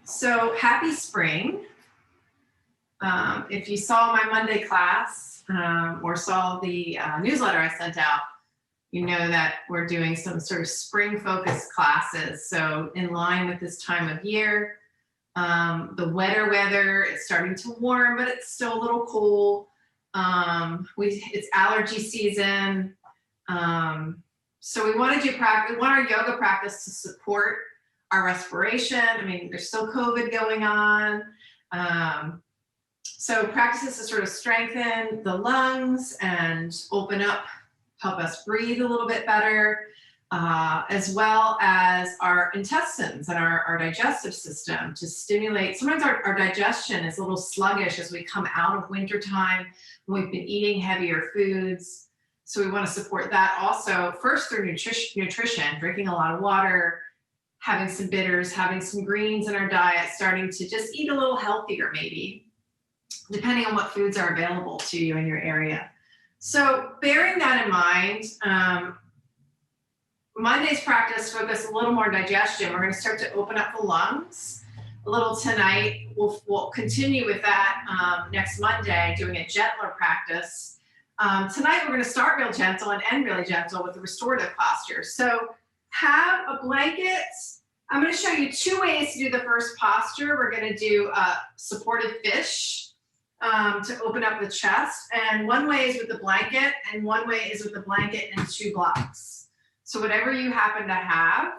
So happy spring. If you saw my Monday class or saw the newsletter I sent out, you know that we're doing some sort of spring focused classes. So in line with this time of year, the wetter weather, it's starting to warm, but it's still a little cool. It's allergy season. So we want to do practice. We want our yoga practice to support our respiration. I mean, there's still COVID going on. So practices to sort of strengthen the lungs and open up, help us breathe a little bit better, as well as our intestines and our digestive system to stimulate. Sometimes our digestion is a little sluggish as we come out of wintertime when we've been eating heavier foods. So we want to support that also, first through nutrition, drinking a lot of water, having some bitters, having some greens in our diet, starting to just eat a little healthier maybe, depending on what foods are available to you in your area. So bearing that in mind, Monday's practice focused a little more on digestion. We're going to start to open up the lungs a little tonight. We'll continue with that next Monday, doing a gentler practice. Tonight we're going to start real gentle and end really gentle with the restorative posture. So have a blanket. I'm going to show you two ways to do the first posture. We're going to do a supported fish to open up the chest. And one way is with the blanket, and one way is with the blanket and two blocks. So whatever you happen to have.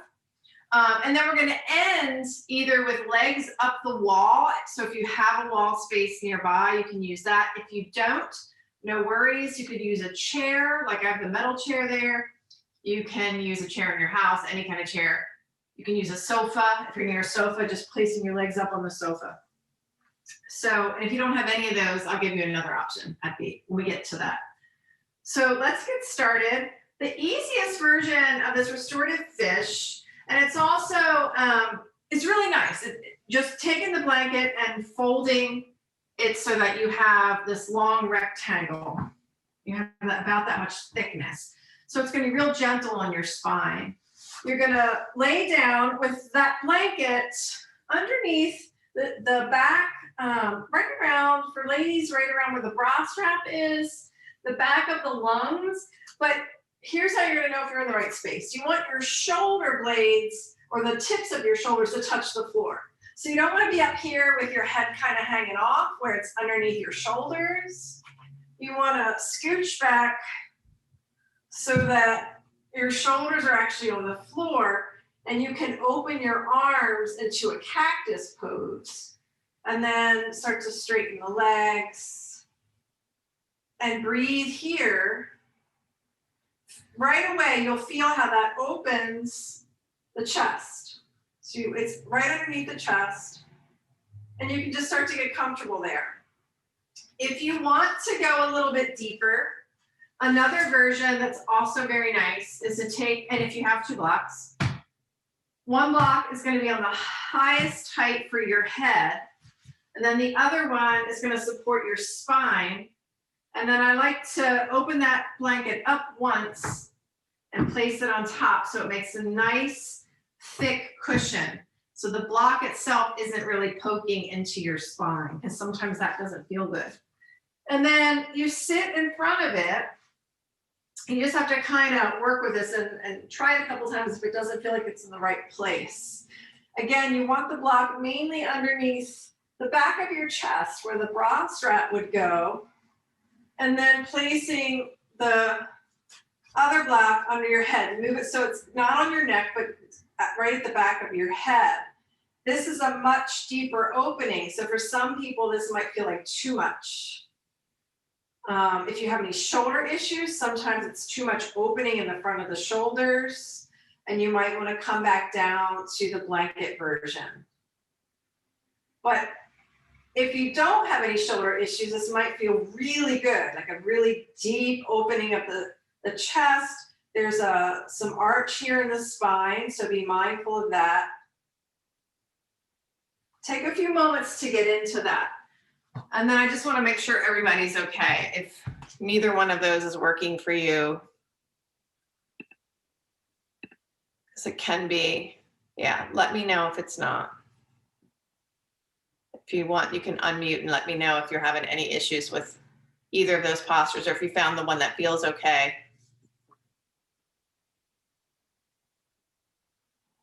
And then we're going to end either with legs up the wall. So if you have a wall space nearby, you can use that. If you don't, no worries. You could use a chair, like I have the metal chair there. You can use a chair in your house, any kind of chair. You can use a sofa. If you're near a sofa, just placing your legs up on the sofa. So, and if you don't have any of those, I'll give you another option when we get to that. So let's get started. The easiest version of this restorative fish, and it's also, it's really nice. Just taking the blanket and folding it so that you have this long rectangle. You have about that much thickness. So it's going to be real gentle on your spine. You're going to lay down with that blanket underneath the back, right around, for ladies, right around where the bra strap is, the back of the lungs. But here's how you're going to know if you're in the right space. You want your shoulder blades or the tips of your shoulders to touch the floor. So you don't want to be up here with your head kind of hanging off where it's underneath your shoulders. You want to scooch back so that your shoulders are actually on the floor, and you can open your arms into a cactus pose. And then start to straighten the legs and breathe here. Right away, you'll feel how that opens the chest. So it's right underneath the chest, and you can just start to get comfortable there. If you want to go a little bit deeper, another version that's also very nice is to take, and if you have two blocks, one block is going to be on the highest height for your head, and then the other one is going to support your spine. And then I like to open that blanket up once and place it on top so it makes a nice thick cushion. So the block itself isn't really poking into your spine, because sometimes that doesn't feel good. And then you sit in front of it. You just have to kind of work with this and try it a couple times if it doesn't feel like it's in the right place. Again, you want the block mainly underneath the back of your chest where the bra strap would go, and then placing the other block under your head. Move it so it's not on your neck, but right at the back of your head. This is a much deeper opening. So for some people, this might feel like too much. If you have any shoulder issues, sometimes it's too much opening in the front of the shoulders, and you might want to come back down to the blanket version. But if you don't have any shoulder issues, this might feel really good, like a really deep opening of the chest. There's some arch here in the spine, so be mindful of that. Take a few moments to get into that. And then I just want to make sure everybody's okay. If neither one of those is working for you, because it can be, yeah, let me know if it's not. If you want, you can unmute and let me know if you're having any issues with either of those postures or if you found the one that feels okay.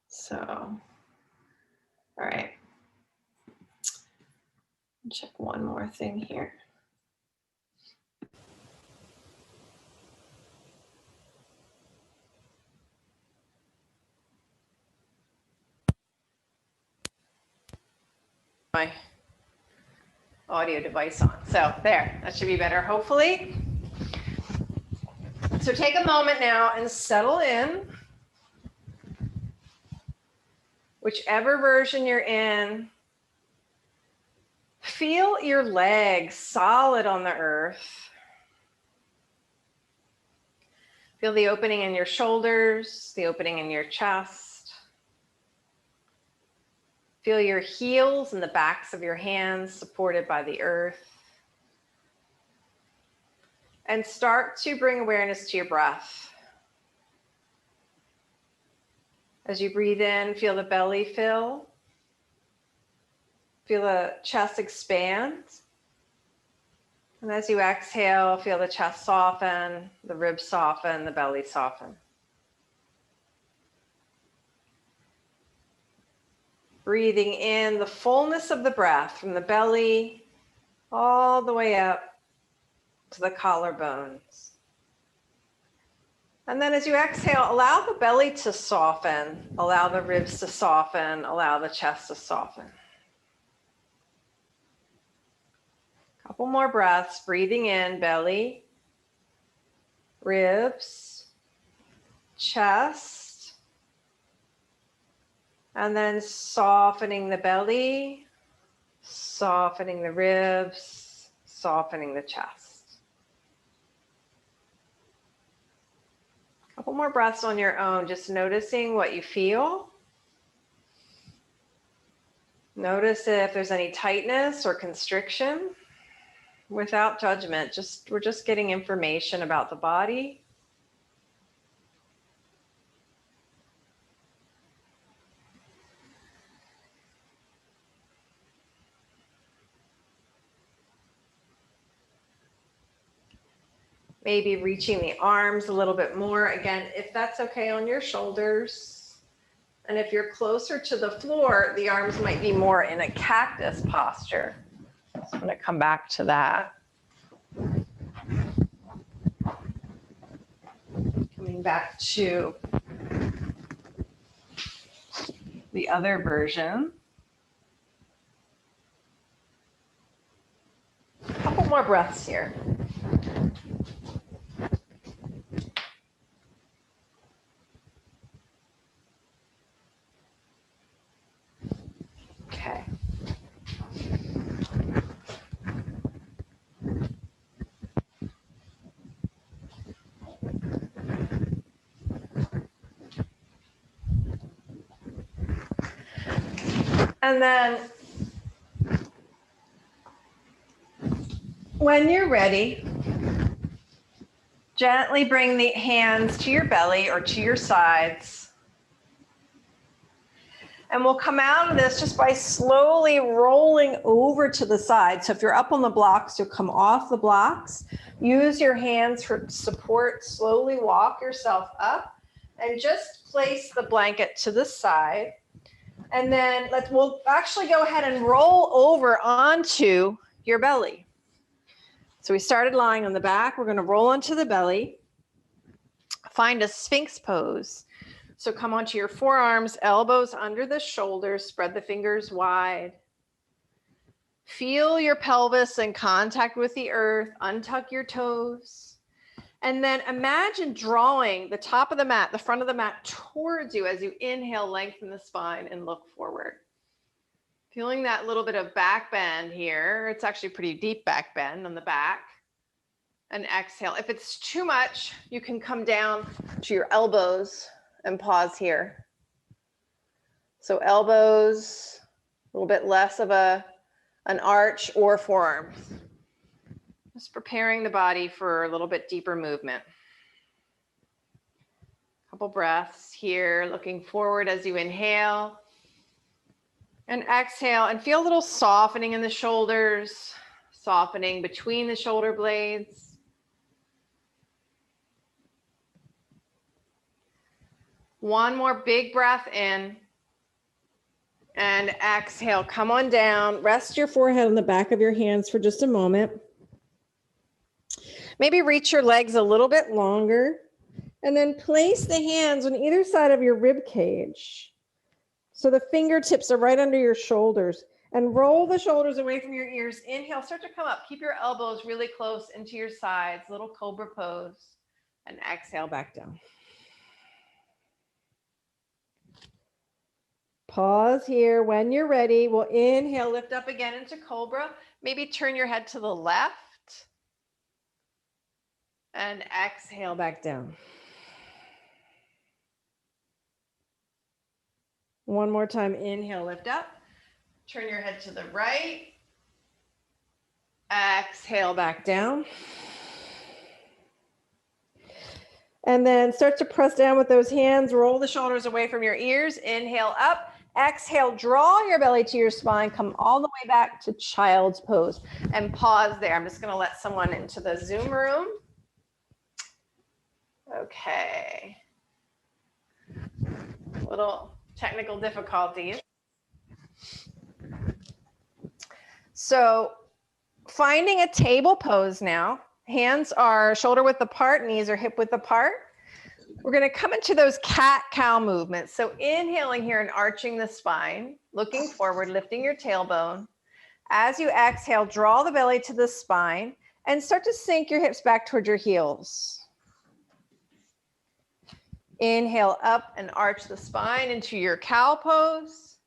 So, all right. Check one more thing here. My audio device on. So there, that should be better, hopefully. So take a moment now and settle in. Whichever version you're in, feel your legs solid on the earth. Feel the opening in your shoulders, the opening in your chest. Feel your heels and the backs of your hands supported by the earth. And start to bring awareness to your breath. As you breathe in, feel the belly fill. Feel the chest expand. And as you exhale, feel the chest soften, the ribs soften, the belly soften. Breathing in the fullness of the breath from the belly all the way up to the collarbones. And then as you exhale, allow the belly to soften, allow the ribs to soften, allow the chest to soften. Couple more breaths, breathing in, belly, ribs, chest, and then softening the belly, softening the ribs, softening the chest. Couple more breaths on your own, just noticing what you feel. Notice if there's any tightness or constriction without judgment. We're just getting information about the body. Maybe reaching the arms a little bit more. Again, if that's okay on your shoulders. And if you're closer to the floor, the arms might be more in a cactus posture. So I'm going to come back to that. Coming back to the other version. A couple more breaths here. Okay. And then when you're ready, gently bring the hands to your belly or to your sides. And we'll come out of this just by slowly rolling over to the side. So if you're up on the blocks, you'll come off the blocks. Use your hands for support. Slowly walk yourself up and just place the blanket to the side. And then we'll actually go ahead and roll over onto your belly. So we started lying on the back. We're going to roll onto the belly. Find a Sphinx pose. So come onto your forearms, elbows under the shoulders, spread the fingers wide. Feel your pelvis in contact with the earth, untuck your toes. And then imagine drawing the top of the mat, the front of the mat towards you as you inhale, lengthen the spine and look forward. Feeling that little bit of back bend here. It's actually pretty deep back bend on the back. And exhale. If it's too much, you can come down to your elbows and pause here. So elbows, a little bit less of an arch or forearms. Just preparing the body for a little bit deeper movement. Couple breaths here, looking forward as you inhale. And exhale and feel a little softening in the shoulders, softening between the shoulder blades. One more big breath in. And exhale, come on down. Rest your forehead on the back of your hands for just a moment. Maybe reach your legs a little bit longer. And then place the hands on either side of your rib cage. So the fingertips are right under your shoulders. And roll the shoulders away from your ears. Inhale, start to come up. Keep your elbows really close into your sides. Little cobra pose. And exhale back down. Pause here. When you're ready, we'll inhale, lift up again into cobra. Maybe turn your head to the left. And exhale back down. One more time. Inhale, lift up. Turn your head to the right. Exhale back down. And then start to press down with those hands. Roll the shoulders away from your ears. Inhale up. Exhale, draw your belly to your spine. Come all the way back to child's pose. And pause there. I'm just going to let someone into the Zoom room. Okay. Little technical difficulties. So finding a table pose now. Hands are shoulder width apart, knees are hip width apart. We're going to come into those cat-cow movements. So inhaling here and arching the spine, looking forward, lifting your tailbone. As you exhale, draw the belly to the spine and start to sink your hips back towards your heels. Inhale up and arch the spine into your cow pose.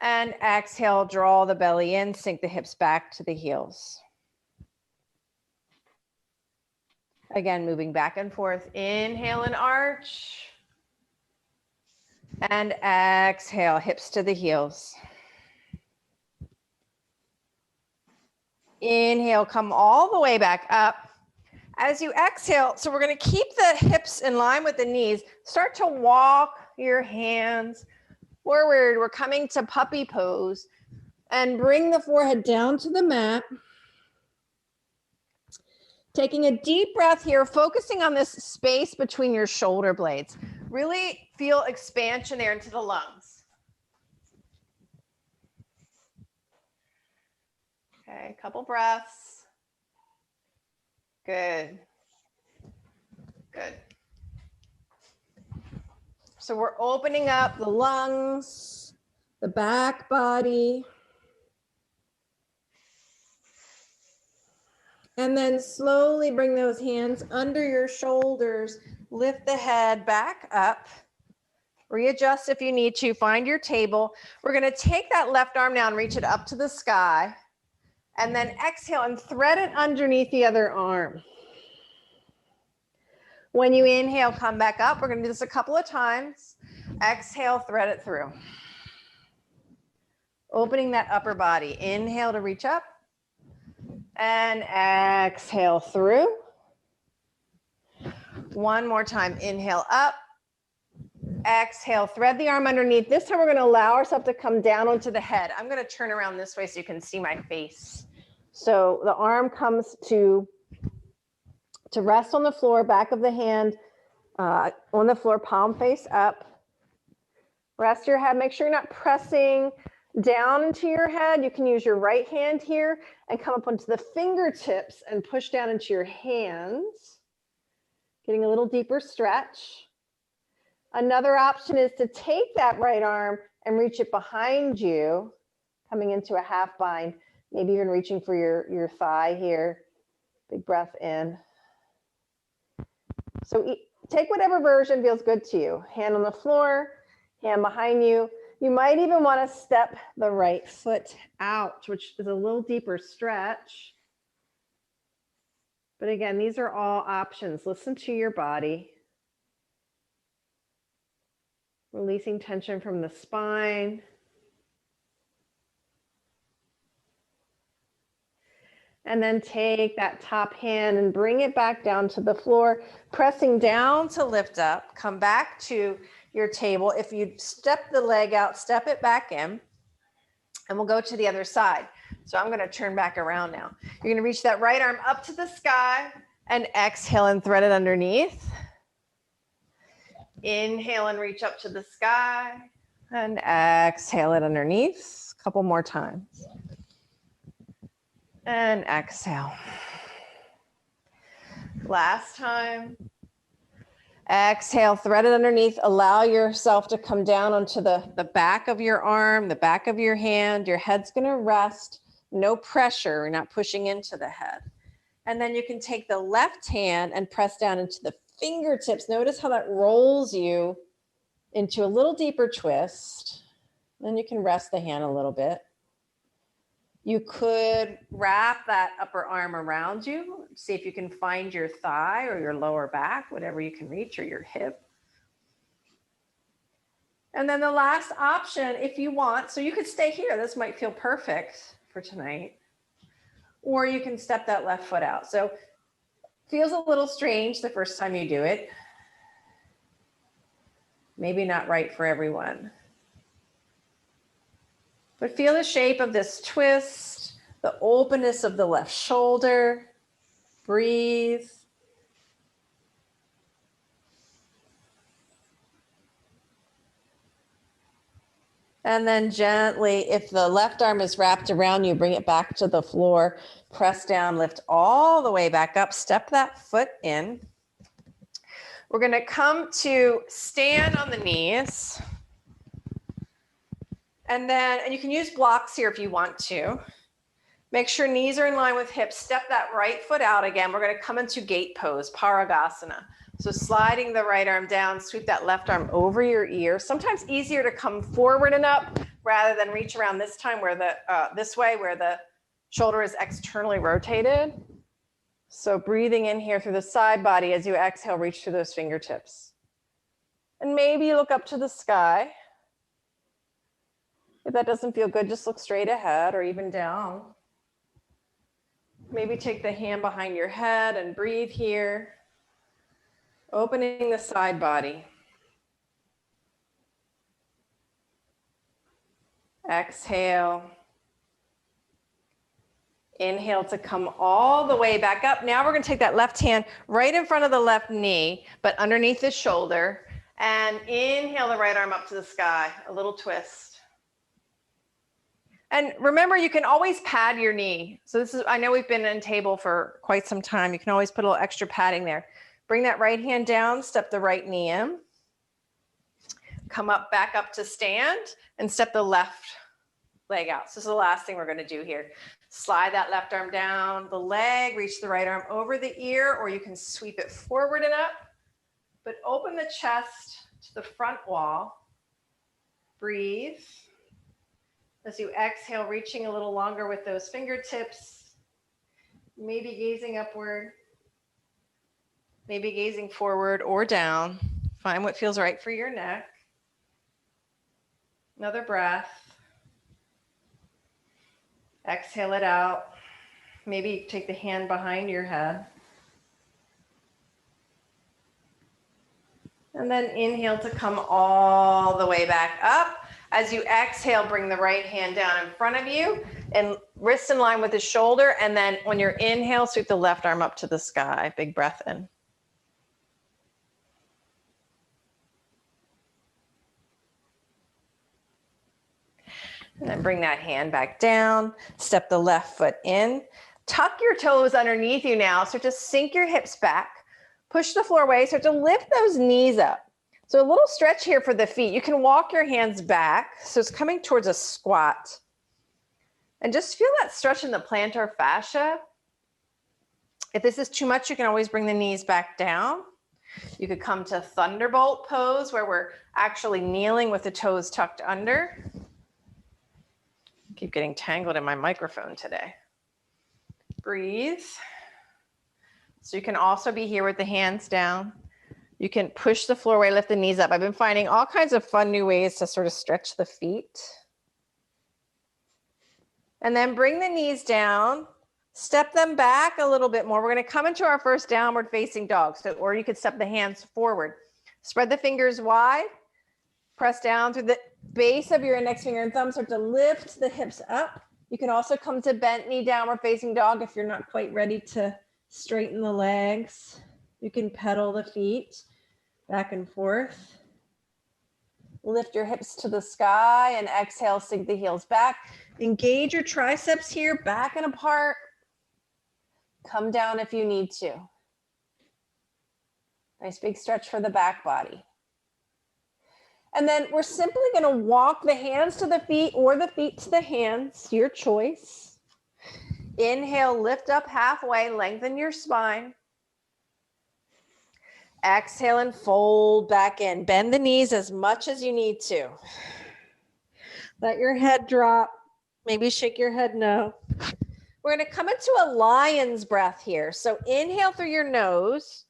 And exhale, draw the belly in, sink the hips back to the heels. Again, moving back and forth. Inhale and arch. And exhale, hips to the heels. Inhale, come all the way back up. As you exhale, so we're going to keep the hips in line with the knees. Start to walk your hands forward. We're coming to puppy pose. And bring the forehead down to the mat. Taking a deep breath here, focusing on this space between your shoulder blades. Really feel expansion there into the lungs. Okay, a couple breaths. Good. Good. So we're opening up the lungs, the back body. And then slowly bring those hands under your shoulders. Lift the head back up. Readjust if you need to. Find your table. We're going to take that left arm now and reach it up to the sky. And then exhale and thread it underneath the other arm. When you inhale, come back up. We're going to do this a couple of times. Exhale, thread it through. Opening that upper body. Inhale to reach up. And exhale through. One more time. Inhale up. Exhale, thread the arm underneath. This time we're going to allow ourselves to come down onto the head. I'm going to turn around this way so you can see my face. So the arm comes to rest on the floor, back of the hand on the floor, palm face up. Rest your head. Make sure you're not pressing down into your head. You can use your right hand here and come up onto the fingertips and push down into your hands. Getting a little deeper stretch. Another option is to take that right arm and reach it behind you, coming into a half bind. Maybe even reaching for your thigh here. Big breath in. So take whatever version feels good to you. Hand on the floor, hand behind you. You might even want to step the right foot out, which is a little deeper stretch. But again, these are all options. Listen to your body. Releasing tension from the spine. And then take that top hand and bring it back down to the floor, pressing down to lift up. Come back to your table. If you step the leg out, step it back in, and we'll go to the other side. So I'm gonna turn back around now. You're gonna reach that right arm up to the sky and exhale and thread it underneath. Inhale and reach up to the sky and exhale it underneath. A couple more times. And exhale. Last time. Exhale, thread it underneath. Allow yourself to come down onto the back of your arm, the back of your hand. Your head's gonna rest. No pressure, we're not pushing into the head. And then you can take the left hand and press down into the fingertips. Notice how that rolls you into a little deeper twist. Then you can rest the hand a little bit. You could wrap that upper arm around you. See if you can find your thigh or your lower back, whatever you can reach, or your hip. And then the last option, if you want, so you could stay here. This might feel perfect for tonight. Or you can step that left foot out. So feels a little strange the first time you do it. Maybe not right for everyone. But feel the shape of this twist, the openness of the left shoulder. Breathe. And then gently, if the left arm is wrapped around you, bring it back to the floor. Press down, lift all the way back up. Step that foot in. We're going to come to stand on the knees. And you can use blocks here if you want to. Make sure knees are in line with hips. Step that right foot out again. We're going to come into gate pose, Parigasana. So sliding the right arm down, sweep that left arm over your ear. Sometimes easier to come forward and up rather than reach around this time where this way where the shoulder is externally rotated. So breathing in here through the side body as you exhale, reach through those fingertips. And maybe you look up to the sky. If that doesn't feel good, just look straight ahead or even down. Maybe take the hand behind your head and breathe here. Opening the side body. Exhale. Inhale to come all the way back up. Now we're going to take that left hand right in front of the left knee, but underneath the shoulder. And inhale the right arm up to the sky. A little twist. And remember, you can always pad your knee. So this is, I know we've been in table for quite some time. You can always put a little extra padding there. Bring that right hand down, step the right knee in. Come up, back up to stand, and step the left leg out. So this is the last thing we're going to do here. Slide that left arm down the leg, reach the right arm over the ear, or you can sweep it forward and up. But open the chest to the front wall. Breathe. As you exhale, reaching a little longer with those fingertips, maybe gazing upward, maybe gazing forward or down. Find what feels right for your neck. Another breath. Exhale it out. Maybe take the hand behind your head. And then inhale to come all the way back up. As you exhale, bring the right hand down in front of you and wrist in line with the shoulder. And then when you're inhale, sweep the left arm up to the sky. Big breath in. And then bring that hand back down. Step the left foot in. Tuck your toes underneath you now. Start to sink your hips back. Push the floor away. Start to lift those knees up. So a little stretch here for the feet. You can walk your hands back. So it's coming towards a squat. And just feel that stretch in the plantar fascia. If this is too much, you can always bring the knees back down. You could come to thunderbolt pose where we're actually kneeling with the toes tucked under. Keep getting tangled in my microphone today. Breathe. So you can also be here with the hands down. You can push the floor away, lift the knees up. I've been finding all kinds of fun new ways to sort of stretch the feet. And then bring the knees down, step them back a little bit more. We're going to come into our first downward facing dog. So, or you could step the hands forward. Spread the fingers wide. press down through the base of your index finger and thumb. Start to lift the hips up. You can also come to bent knee downward facing dog if you're not quite ready to straighten the legs. You can pedal the feet back and forth. Lift your hips to the sky and exhale, sink the heels back. Engage your triceps here, back and apart. Come down if you need to. Nice big stretch for the back body. And then we're simply going to walk the hands to the feet or the feet to the hands, your choice. Inhale, lift up halfway, lengthen your spine. Exhale and fold back in. Bend the knees as much as you need to. Let your head drop. Maybe shake your head no. We're going to come into a lion's breath here. So inhale through your nose.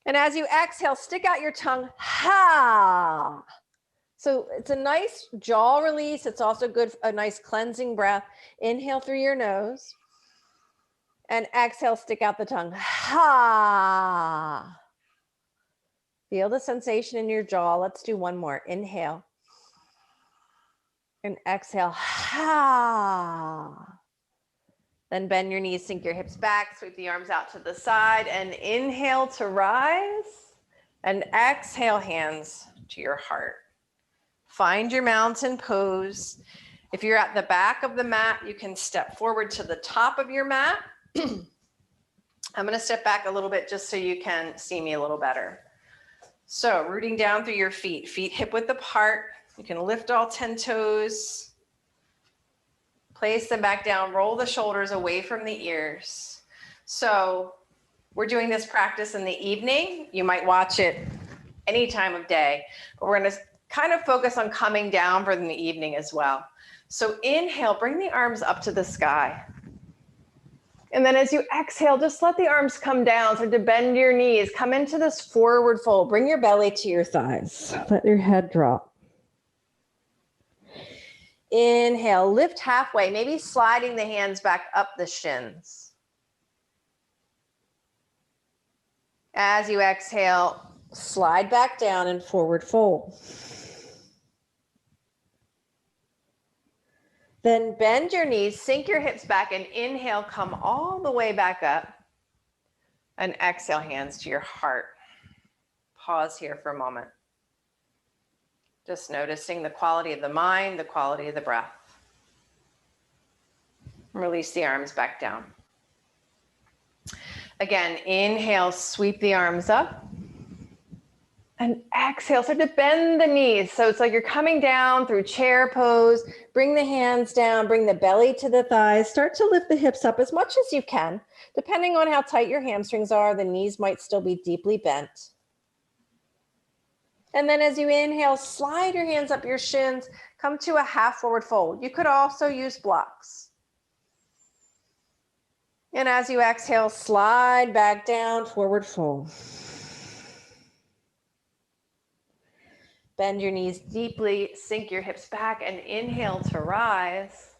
And as you exhale, stick out your tongue. Ha! So it's a nice jaw release. It's also good, a nice cleansing breath. Inhale through your nose. And exhale, stick out the tongue. Ha! Feel the sensation in your jaw. Let's do one more. Inhale. And exhale. Ha! Then bend your knees, sink your hips back, sweep the arms out to the side, and inhale to rise. And exhale, hands to your heart. Find your mountain pose. If you're at the back of the mat, you can step forward to the top of your mat. I'm going to step back a little bit just so you can see me a little better. So rooting down through your feet, feet hip width apart. You can lift all 10 toes. Place them back down, roll the shoulders away from the ears. So we're doing this practice in the evening. You might watch it any time of day, but we're going to kind of focus on coming down for the evening as well. So inhale, bring the arms up to the sky. And then as you exhale, just let the arms come down. So to bend your knees, come into this forward fold. Bring your belly to your thighs. Let your head drop. Inhale, lift halfway, maybe sliding the hands back up the shins. As you exhale, slide back down and forward fold. Then bend your knees, sink your hips back, and inhale, come all the way back up. And exhale, hands to your heart. Pause here for a moment. Just noticing the quality of the mind, the quality of the breath. Release the arms back down. Again, inhale, sweep the arms up. And exhale, start to bend the knees. So it's like you're coming down through chair pose. Bring the hands down, bring the belly to the thighs. Start to lift the hips up as much as you can. Depending on how tight your hamstrings are, the knees might still be deeply bent. And then as you inhale, slide your hands up your shins, come to a half forward fold. You could also use blocks. And as you exhale, slide back down, forward fold. Bend your knees deeply, sink your hips back, and inhale to rise.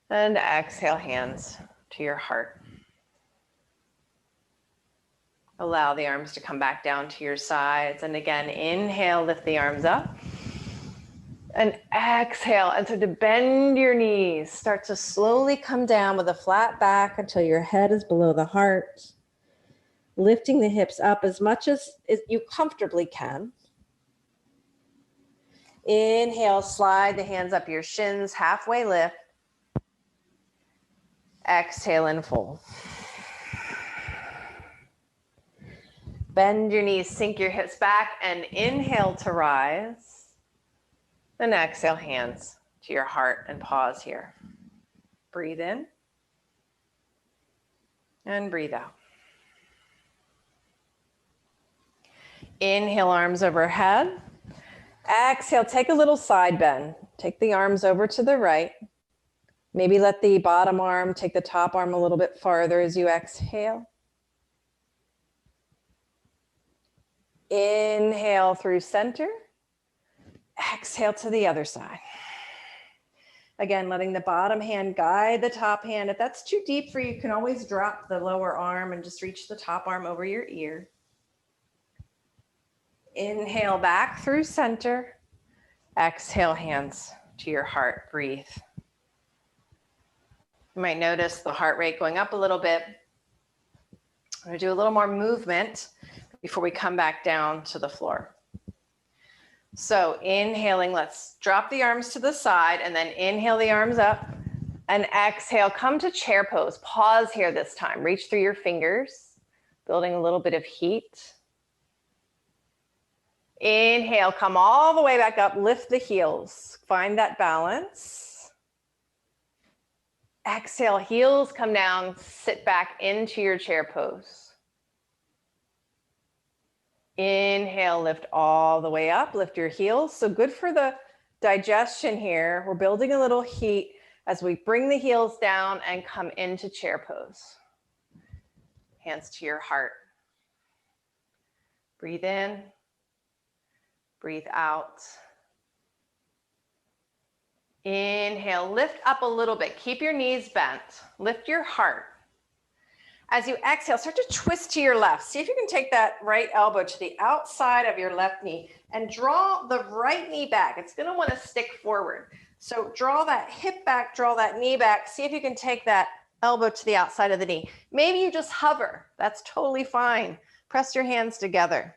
And exhale, hands to your heart. Allow the arms to come back down to your sides. And again, inhale, lift the arms up. And exhale, and so to bend your knees, start to slowly come down with a flat back until your head is below the heart. Lifting the hips up as much as you comfortably can. Inhale, slide the hands up your shins, halfway lift. Exhale and fold. Bend your knees, sink your hips back, and inhale to rise. Then exhale, hands to your heart, and pause here. Breathe in and breathe out. Inhale, arms overhead. Exhale, take a little side bend. Take the arms over to the right. Maybe let the bottom arm take the top arm a little bit farther as you exhale. Inhale through center. Exhale to the other side. Again, letting the bottom hand guide the top hand. If that's too deep for you, you can always drop the lower arm and just reach the top arm over your ear. Inhale back through center. Exhale, hands to your heart. Breathe. You might notice the heart rate going up a little bit. I'm going to do a little more movement before we come back down to the floor. So inhaling, let's drop the arms to the side and then inhale the arms up and exhale, come to chair pose. Pause here this time. Reach through your fingers, building a little bit of heat. Inhale, come all the way back up, lift the heels. Find that balance. Exhale, heels come down, sit back into your chair pose. Inhale, lift all the way up, lift your heels. So good for the digestion here. We're building a little heat as we bring the heels down and come into chair pose. Hands to your heart. Breathe in, breathe out. Inhale, lift up a little bit. Keep your knees bent. Lift your heart. As you exhale, start to twist to your left. See if you can take that right elbow to the outside of your left knee and draw the right knee back. It's going to want to stick forward. So draw that hip back, draw that knee back. See if you can take that elbow to the outside of the knee. Maybe you just hover. That's totally fine. Press your hands together.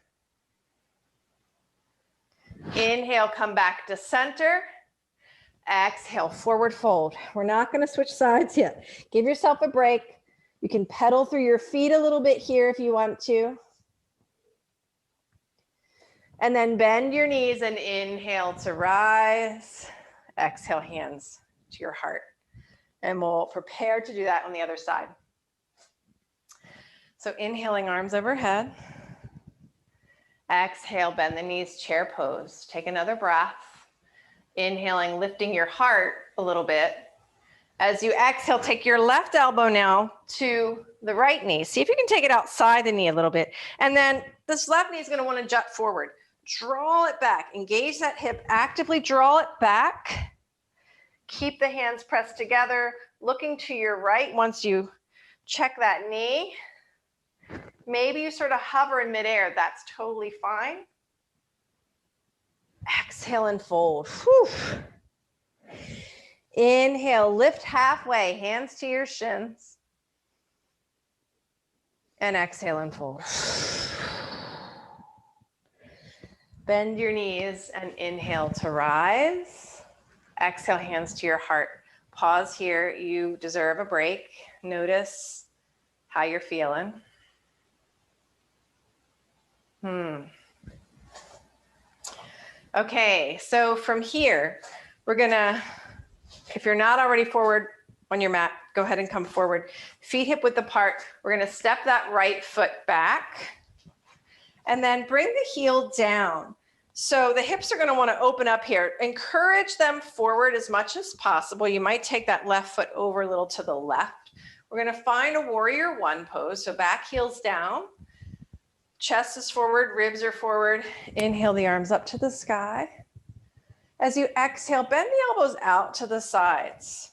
Inhale, come back to center. Exhale, forward fold. We're not going to switch sides yet. Give yourself a break. You can pedal through your feet a little bit here if you want to. And then bend your knees and inhale to rise. Exhale, hands to your heart. And we'll prepare to do that on the other side. So inhaling, arms overhead. Exhale, bend the knees, chair pose. Take another breath. Inhaling, lifting your heart a little bit. As you exhale, take your left elbow now to the right knee. See if you can take it outside the knee a little bit. And then this left knee is going to want to jut forward. Draw it back. Engage that hip. Actively draw it back. Keep the hands pressed together. Looking to your right once you check that knee. Maybe you sort of hover in midair. That's totally fine. Exhale and fold. Whew. Inhale, lift halfway, hands to your shins. And exhale and fold. Bend your knees and inhale to rise. Exhale, hands to your heart. Pause here. You deserve a break. Notice how you're feeling. Okay, so from here, we're gonna, if you're not already forward on your mat, go ahead and come forward. Feet hip width apart. We're gonna step that right foot back and then bring the heel down. So the hips are gonna wanna open up here. Encourage them forward as much as possible. You might take that left foot over a little to the left. We're gonna find a warrior one pose. So back heels down. Chest is forward, ribs are forward. Inhale the arms up to the sky. As you exhale, bend the elbows out to the sides.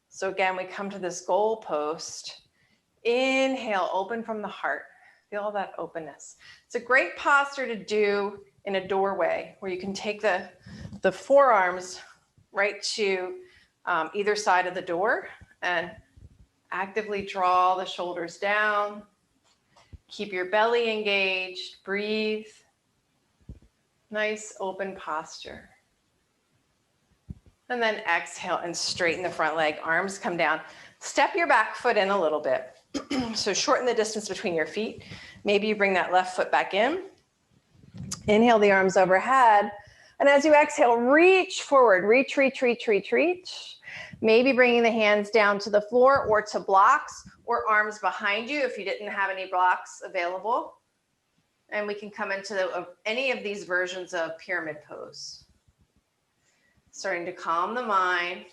So again, we come to this goal post. Inhale, open from the heart. Feel that openness. It's a great posture to do in a doorway where you can take the forearms right to either side of the door and actively draw the shoulders down. Keep your belly engaged, breathe. Nice open posture. And then exhale and straighten the front leg, arms come down. Step your back foot in a little bit. So shorten the distance between your feet. Maybe you bring that left foot back in. Inhale the arms overhead. And as you exhale, reach forward, reach, reach, reach, reach, reach. Maybe bringing the hands down to the floor or to blocks or arms behind you if you didn't have any blocks available. And we can come into any of these versions of pyramid pose. Starting to calm the mind.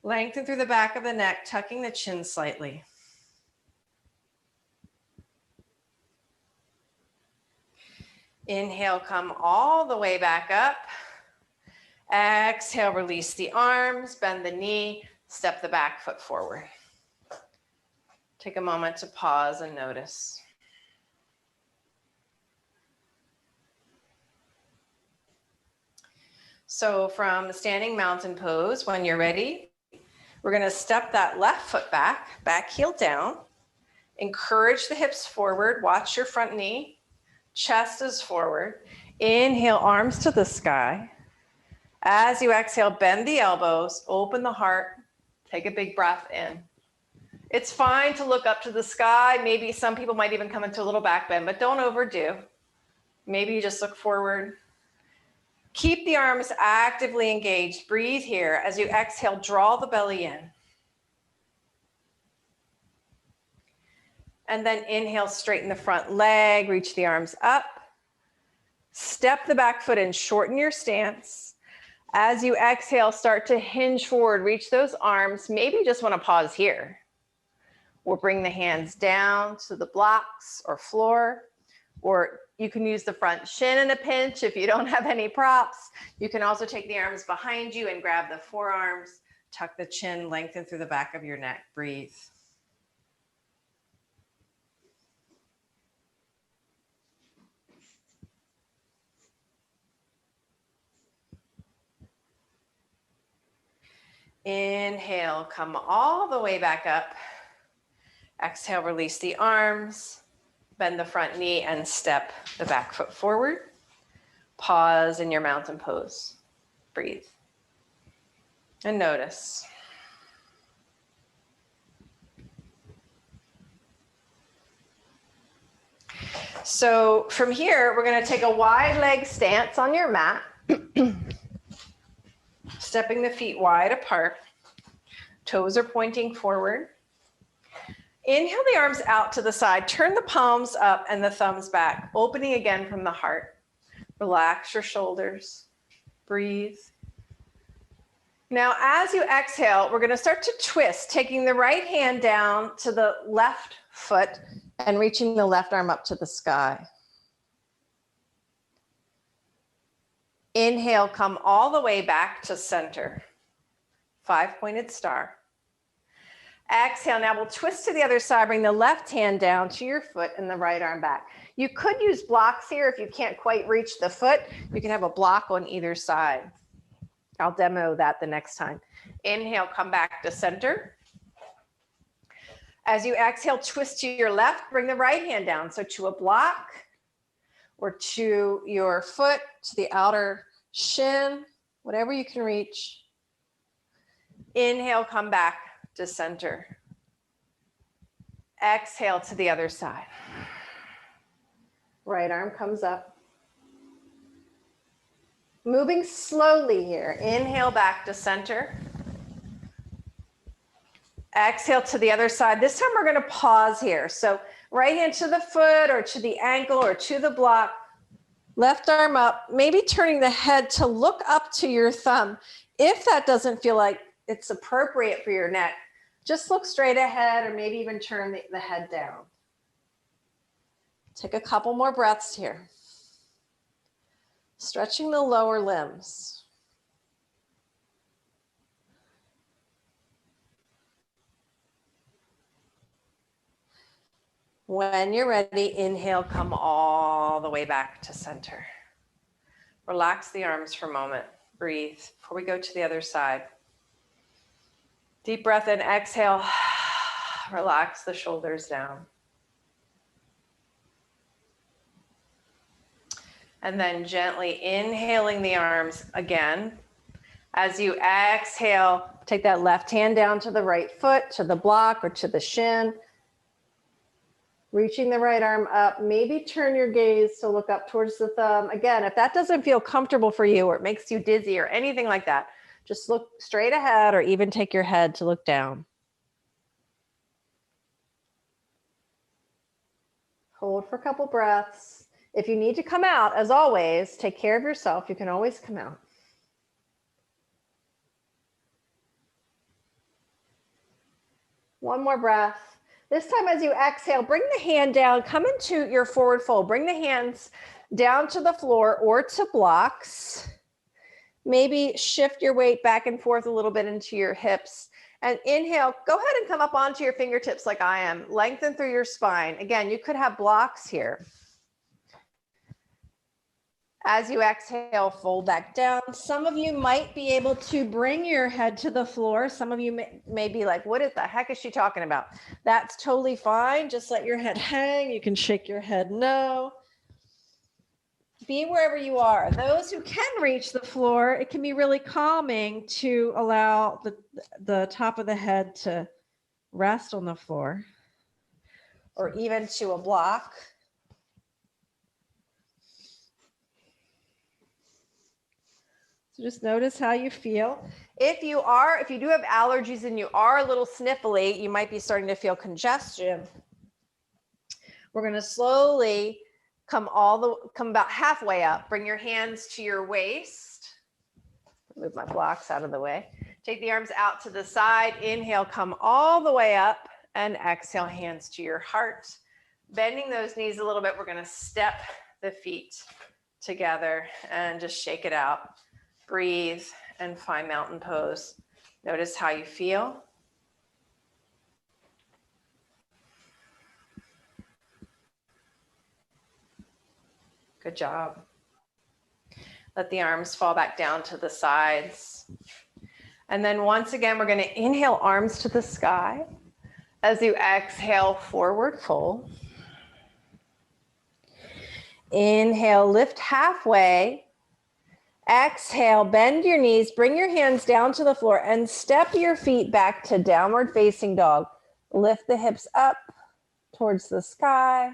Lengthen through the back of the neck, tucking the chin slightly. Inhale, come all the way back up. Exhale, release the arms, bend the knee, step the back foot forward. Take a moment to pause and notice. So from standing mountain pose, when you're ready, we're going to step that left foot back, back heel down. Encourage the hips forward. Watch your front knee. Chest is forward. Inhale, arms to the sky. As you exhale, bend the elbows, open the heart, take a big breath in. It's fine to look up to the sky. Maybe some people might even come into a little back bend, but don't overdo. Maybe you just look forward. Keep the arms actively engaged. Breathe here. As you exhale, draw the belly in. And then inhale, straighten the front leg, reach the arms up. Step the back foot in, shorten your stance. As you exhale, start to hinge forward, reach those arms. Maybe you just want to pause here. Or bring the hands down to the blocks or floor. Or you can use the front shin in a pinch if you don't have any props. You can also take the arms behind you and grab the forearms. Tuck the chin, lengthen through the back of your neck. Breathe. Inhale, come all the way back up. Exhale, release the arms, bend the front knee and step the back foot forward. Pause in your mountain pose. Breathe. And notice. So from here, we're going to take a wide leg stance on your mat. Stepping the feet wide apart. Toes are pointing forward. Inhale the arms out to the side. Turn the palms up and the thumbs back. Opening again from the heart. Relax your shoulders. Breathe. Now, as you exhale, we're going to start to twist, taking the right hand down to the left foot and reaching the left arm up to the sky. Inhale, come all the way back to center. 5-pointed star. Exhale, now we'll twist to the other side, bring the left hand down to your foot and the right arm back. You could use blocks here if you can't quite reach the foot. You can have a block on either side. I'll demo that the next time. Inhale, come back to center. As you exhale, twist to your left, bring the right hand down. So to a block or to your foot, to the outer shin, whatever you can reach. Inhale, come back to center. Exhale to the other side. Right arm comes up. Moving slowly here. Inhale back to center. Exhale to the other side. This time we're going to pause here. So right hand to the foot or to the ankle or to the block. Left arm up, maybe turning the head to look up to your thumb. If that doesn't feel like it's appropriate for your neck, just look straight ahead or maybe even turn the head down. Take a couple more breaths here. Stretching the lower limbs. When you're ready, inhale, come all the way back to center. Relax the arms for a moment. Breathe before we go to the other side. Deep breath in, exhale. Relax the shoulders down. And then gently inhaling the arms again. As you exhale, take that left hand down to the right foot, to the block or to the shin. Reaching the right arm up, maybe turn your gaze to look up towards the thumb. Again, if that doesn't feel comfortable for you or it makes you dizzy or anything like that, just look straight ahead or even take your head to look down. Hold for a couple breaths. If you need to come out, as always, take care of yourself. You can always come out. One more breath. This time as you exhale, bring the hand down, come into your forward fold. Bring the hands down to the floor or to blocks. Maybe shift your weight back and forth a little bit into your hips. And inhale, go ahead and come up onto your fingertips like I am. Lengthen through your spine. Again, you could have blocks here. As you exhale, fold back down. Some of you might be able to bring your head to the floor. Some of you may be like, what the heck is she talking about? That's totally fine. Just let your head hang. You can shake your head no. Be wherever you are. Those who can reach the floor, it can be really calming to allow the top of the head to rest on the floor or even to a block. So just notice how you feel. If you do have allergies and you are a little sniffly, you might be starting to feel congestion. We're going to slowly come about halfway up. Bring your hands to your waist. Move my blocks out of the way. Take the arms out to the side. Inhale, come all the way up, and exhale, hands to your heart. Bending those knees a little bit. We're going to step the feet together and just shake it out. Breathe and find mountain pose. Notice how you feel. Good job. Let the arms fall back down to the sides. And then once again, we're going to inhale, arms to the sky. As you exhale, forward fold. Inhale, lift halfway. Exhale, bend your knees, bring your hands down to the floor and step your feet back to downward facing dog. Lift the hips up towards the sky.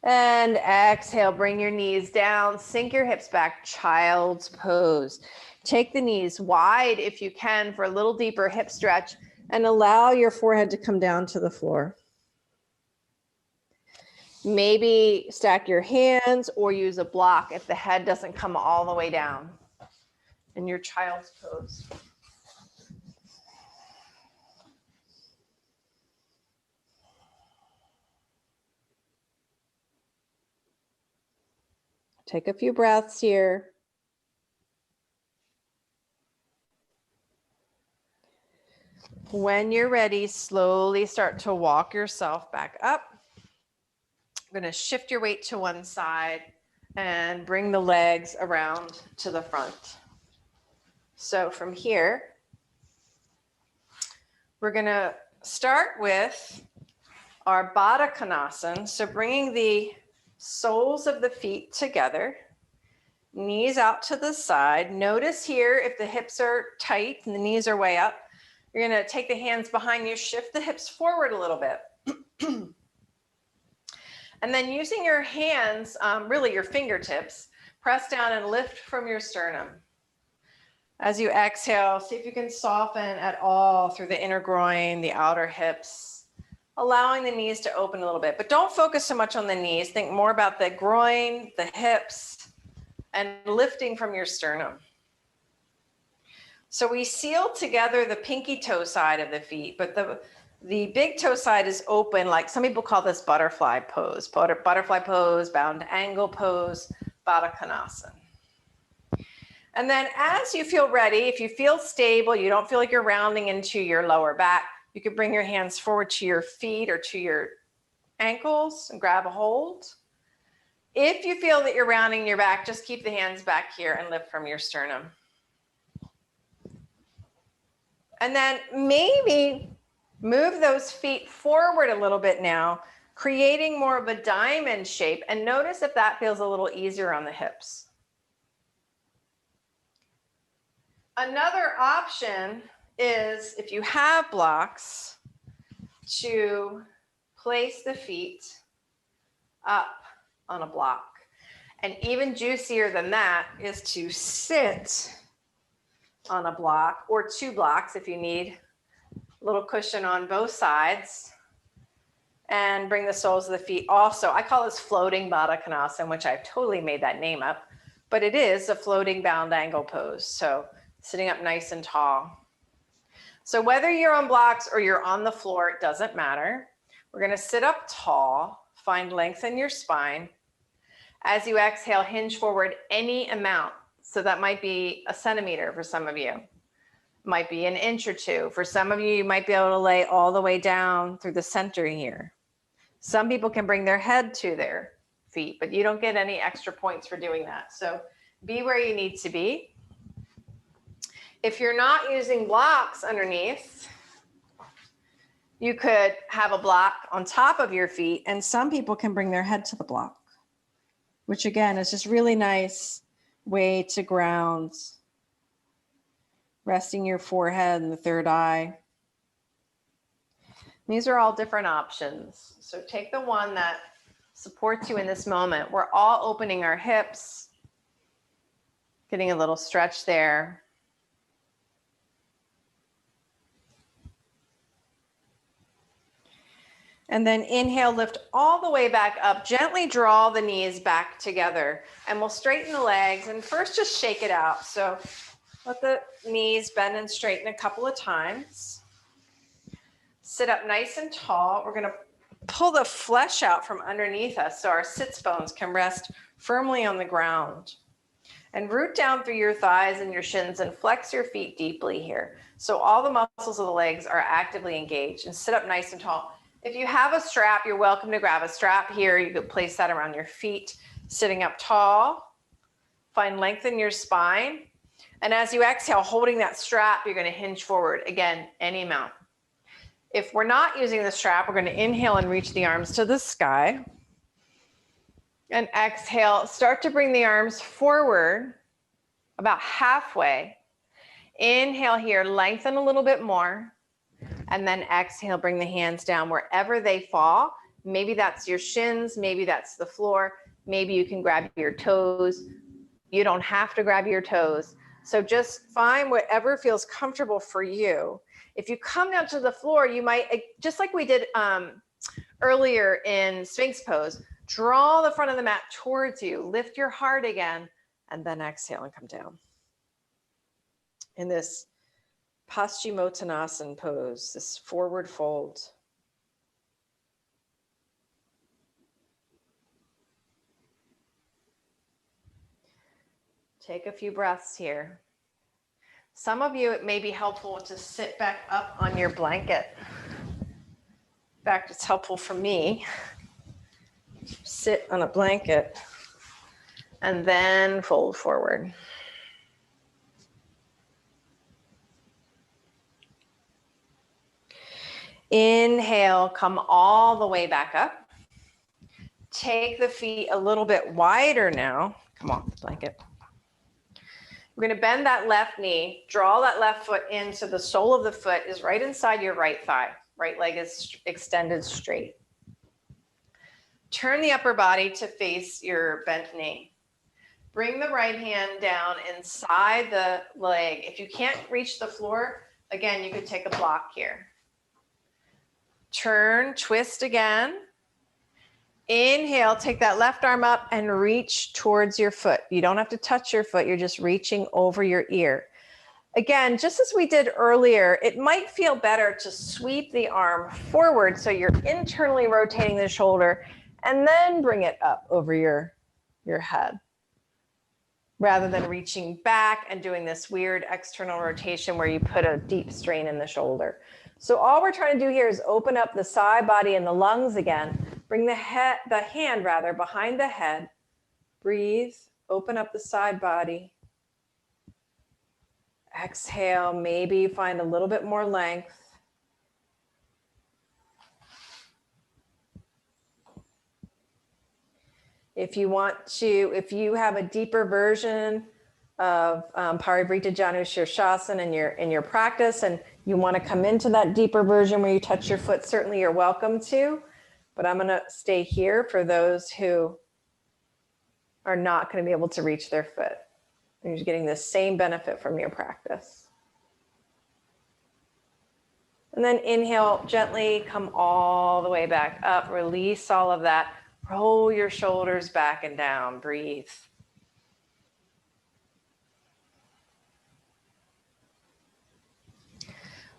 And exhale, bring your knees down, sink your hips back, child's pose. Take the knees wide if you can for a little deeper hip stretch and allow your forehead to come down to the floor. Maybe stack your hands or use a block if the head doesn't come all the way down in your child's pose. Take a few breaths here. When you're ready, slowly start to walk yourself back up. You're going to shift your weight to one side and bring the legs around to the front. So from here, we're going to start with our Baddha Konasana. So bringing the soles of the feet together, knees out to the side. Notice here if the hips are tight and the knees are way up, you're going to take the hands behind you, shift the hips forward a little bit. And then using your hands, really your fingertips, press down and lift from your sternum. As you exhale, see if you can soften at all through the inner groin, the outer hips, allowing the knees to open a little bit. But don't focus so much on the knees. Think more about the groin, the hips, and lifting from your sternum. So we seal together the pinky toe side of the feet, but the big toe side is open, like some people call this butterfly pose. Butterfly pose, bound angle pose, Baddha Konasana. And then as you feel ready, if you feel stable, you don't feel like you're rounding into your lower back, you can bring your hands forward to your feet or to your ankles and grab a hold. If you feel that you're rounding your back, just keep the hands back here and lift from your sternum. And then maybe move those feet forward a little bit now, creating more of a diamond shape. And notice if that feels a little easier on the hips. Another option is, if you have blocks, to place the feet up on a block. And even juicier than that is to sit on a block or two blocks if you need a little cushion on both sides, and bring the soles of the feet also. I call this floating Baddha Konasana, which I've totally made that name up, but it is a floating bound angle pose. So sitting up nice and tall. So whether you're on blocks or you're on the floor, it doesn't matter. We're going to sit up tall, find length in your spine. As you exhale, hinge forward any amount. So that might be a centimeter for some of you. Might be an inch or two. For some of you, you might be able to lay all the way down through the center here. Some people can bring their head to their feet, but you don't get any extra points for doing that. So be where you need to be. If you're not using blocks underneath, you could have a block on top of your feet, and some people can bring their head to the block, which again is just really nice way to ground, resting your forehead and the third eye. These are all different options. So take the one that supports you in this moment. We're all opening our hips, getting a little stretch there. And then inhale, lift all the way back up. Gently draw the knees back together. And we'll straighten the legs. And first, just shake it out. So let the knees bend and straighten a couple of times. Sit up nice and tall. We're going to pull the flesh out from underneath us so our sits bones can rest firmly on the ground. And root down through your thighs and your shins and flex your feet deeply here. So all the muscles of the legs are actively engaged. And sit up nice and tall. If you have a strap, you're welcome to grab a strap here. You could place that around your feet, sitting up tall. Find length in your spine. And as you exhale, holding that strap, you're going to hinge forward. Again, any amount. If we're not using the strap, we're going to inhale and reach the arms to the sky. And exhale, start to bring the arms forward about halfway. Inhale here, lengthen a little bit more. And then exhale, bring the hands down wherever they fall. Maybe that's your shins, maybe that's the floor. Maybe you can grab your toes. You don't have to grab your toes. So just find whatever feels comfortable for you. If you come down to the floor, you might, just like we did earlier in Sphinx pose, draw the front of the mat towards you, lift your heart again, and then exhale and come down. In this Paschimottanasana pose, this forward fold. Take a few breaths here. Some of you, it may be helpful to sit back up on your blanket. In fact, it's helpful for me. Sit on a blanket and then fold forward. Inhale, come all the way back up. Take the feet a little bit wider now. Come on, blanket. We're going to bend that left knee, draw that left foot in so the sole of the foot is right inside your right thigh. Right leg is extended straight. Turn the upper body to face your bent knee. Bring the right hand down inside the leg. If you can't reach the floor, again, you could take a block here. Turn, twist again. Inhale, take that left arm up and reach towards your foot. You don't have to touch your foot. You're just reaching over your ear. Again, just as we did earlier, it might feel better to sweep the arm forward so you're internally rotating the shoulder and then bring it up over your head rather than reaching back and doing this weird external rotation where you put a deep strain in the shoulder. So all we're trying to do here is open up the side body and the lungs again. Bring the hand behind the head. Breathe, open up the side body. Exhale, maybe find a little bit more length. If you have a deeper version of Parivrtta Janu Shirshasana in your practice and you want to come into that deeper version where you touch your foot, certainly you're welcome to. But I'm going to stay here for those who are not going to be able to reach their foot. You're getting the same benefit from your practice. And then inhale, gently come all the way back up. Release all of that. Roll your shoulders back and down. Breathe.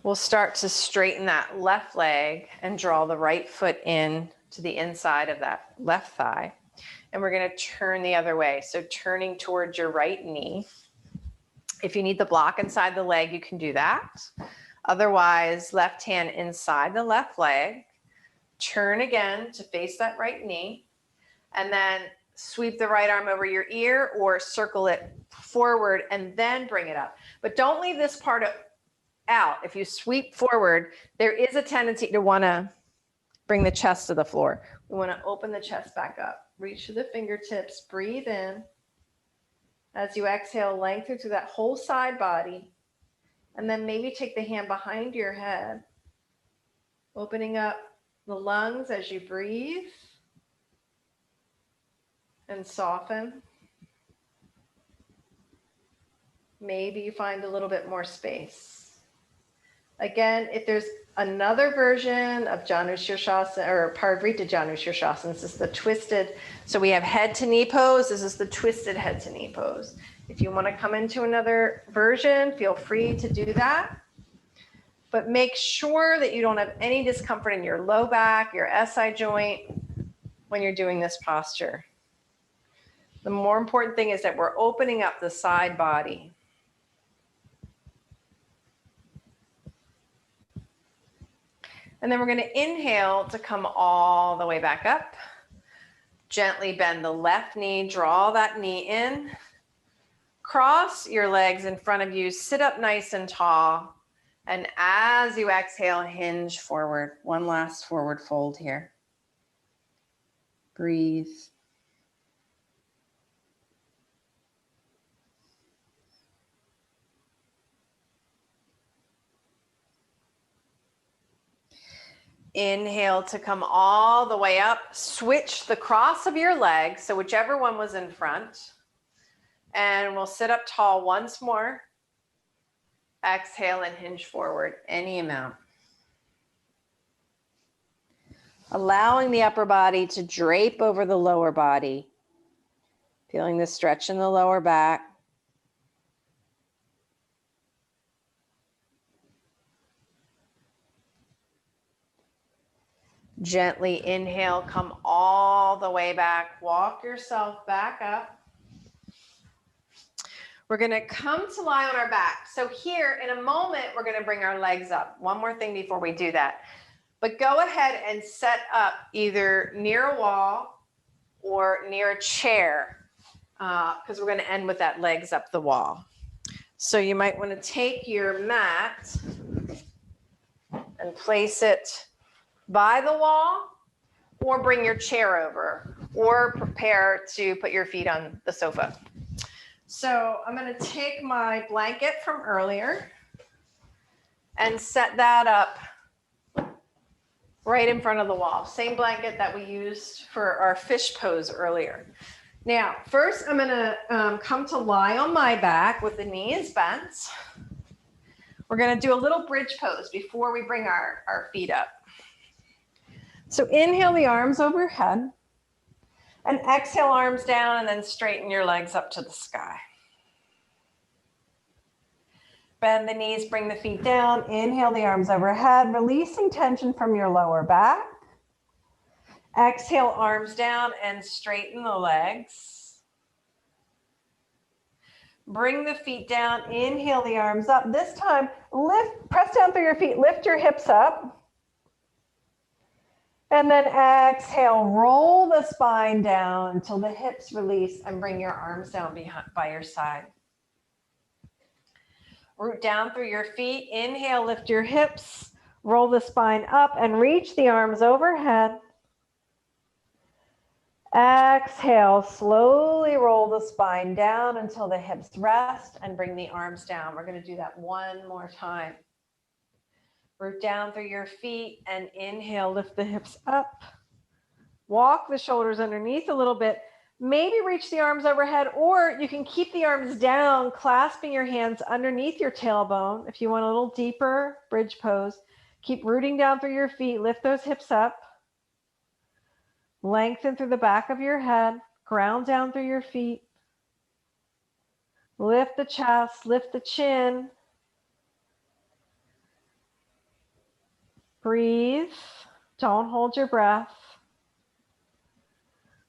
We'll start to straighten that left leg and draw the right foot in to the inside of that left thigh. And we're going to turn the other way. So turning towards your right knee. If you need the block inside the leg, you can do that. Otherwise, left hand inside the left leg. Turn again to face that right knee. and then sweep the right arm over your ear or circle it forward and then bring it up. But don't leave this part out. If you sweep forward, there is a tendency to want to bring the chest to the floor. We want to open the chest back up. Reach to the fingertips, breathe in. As you exhale, lengthen through that whole side body. And then maybe take the hand behind your head, opening up the lungs as you breathe and soften. Maybe you find a little bit more space. Again, if there's another version of Janu Shirshasana or Parivrita Janu Shirshasana, this is the twisted. So we have head to knee pose. This is the twisted head to knee pose. If you want to come into another version, feel free to do that. But make sure that you don't have any discomfort in your low back, your SI joint when you're doing this posture. The more important thing is that we're opening up the side body. And then we're going to inhale to come all the way back up. Gently bend the left knee, draw that knee in. Cross your legs in front of you, sit up nice and tall. And as you exhale, hinge forward. One last forward fold here. Breathe. Inhale to come all the way up. Switch the cross of your legs, so whichever one was in front. And we'll sit up tall once more. Exhale and hinge forward any amount. Allowing the upper body to drape over the lower body. Feeling the stretch in the lower back. Gently inhale, come all the way back. Walk yourself back up. We're going to come to lie on our back. So here in a moment, we're going to bring our legs up. One more thing before we do that. But go ahead and set up either near a wall or near a chair because we're going to end with that legs up the wall. So you might want to take your mat and place it by the wall or bring your chair over or prepare to put your feet on the sofa. So I'm going to take my blanket from earlier and set that up right in front of the wall. Same blanket that we used for our fish pose earlier. Now, first I'm going to come to lie on my back with the knees bent. We're going to do a little bridge pose before we bring our feet up. So inhale the arms overhead and exhale arms down and then straighten your legs up to the sky. Bend the knees, bring the feet down. Inhale the arms overhead, releasing tension from your lower back. Exhale arms down and straighten the legs. Bring the feet down, inhale the arms up. This time, lift, press down through your feet, lift your hips up. And then exhale, roll the spine down until the hips release and bring your arms down by your side. Root down through your feet, inhale, lift your hips, roll the spine up and reach the arms overhead. Exhale, slowly roll the spine down until the hips rest and bring the arms down. We're going to do that one more time. Root down through your feet and inhale, lift the hips up. Walk the shoulders underneath a little bit. Maybe reach the arms overhead, or you can keep the arms down, clasping your hands underneath your tailbone. If you want a little deeper bridge pose, keep rooting down through your feet. Lift those hips up. Lengthen through the back of your head. Ground down through your feet. Lift the chest, lift the chin. Breathe. Don't hold your breath.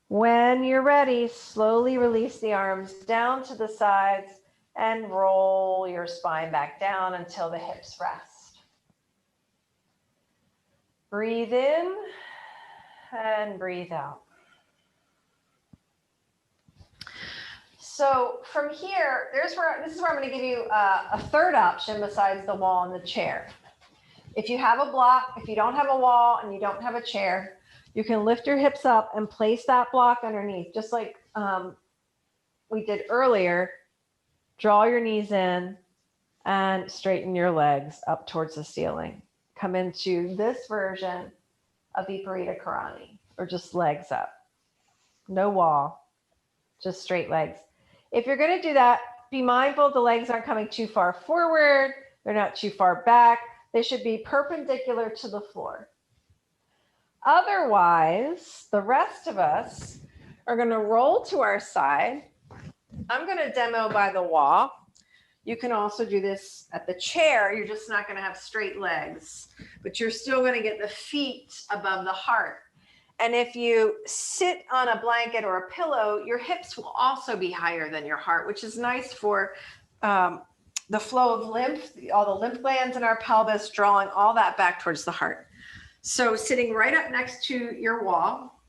When you're ready, slowly release the arms down to the sides and roll your spine back down until the hips rest. Breathe in and breathe out. So from here, this is where I'm going to give you a third option besides the wall and the chair. If you have a block, if you don't have a wall and you don't have a chair, you can lift your hips up and place that block underneath, just like we did earlier. Draw your knees in and straighten your legs up towards the ceiling. Come into this version of Viparita Karani, or just legs up. No wall, just straight legs. If you're going to do that, be mindful the legs aren't coming too far forward. They're not too far back. They should be perpendicular to the floor. Otherwise, the rest of us are going to roll to our side. I'm going to demo by the wall. You can also do this at the chair. You're just not going to have straight legs, but you're still going to get the feet above the heart. And if you sit on a blanket or a pillow, your hips will also be higher than your heart, which is nice for the flow of lymph, all the lymph glands in our pelvis, drawing all that back towards the heart. So sitting right up next to your wall,